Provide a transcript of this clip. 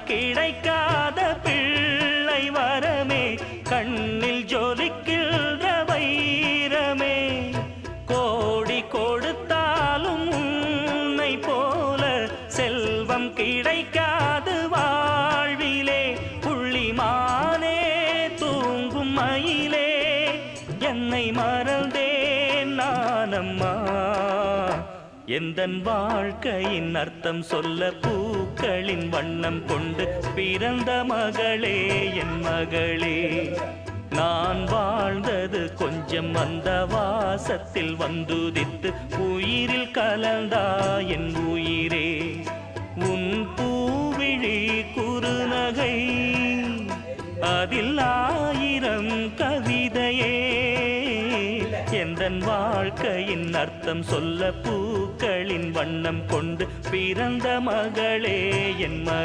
கிடைக்காத பிள்ளை வரமே, கண்ணில் ஜொலிக்கின்ற வைரமே. கோடி கொடுத்தாலும் உன்னை போல செல்வம் கிடைக்காது வாழ்விலே. புள்ளிமானே தூங்கும் மயிலே, என்னை மறந்தேன் நானம்மா. எந்தன் வாழ்க்கையின் அர்த்தம் சொல்ல பூக்களின் வண்ணம் கொண்டு பிறந்த மகளே என் மகளே. நான் வாழ்ந்தது கொஞ்சம் அந்த வாசத்தில் வந்துதித்து உயிரில் கலந்தா என் உயிரே. உன் பூவிழி குறுநகை அதில் 1000 கவிதையே. எந்தன் வாழ்க்கையின் அர்த்தம் சொல்ல பூக்களின் வண்ணம் கொண்டு பிறந்த மகளே என் மகளே.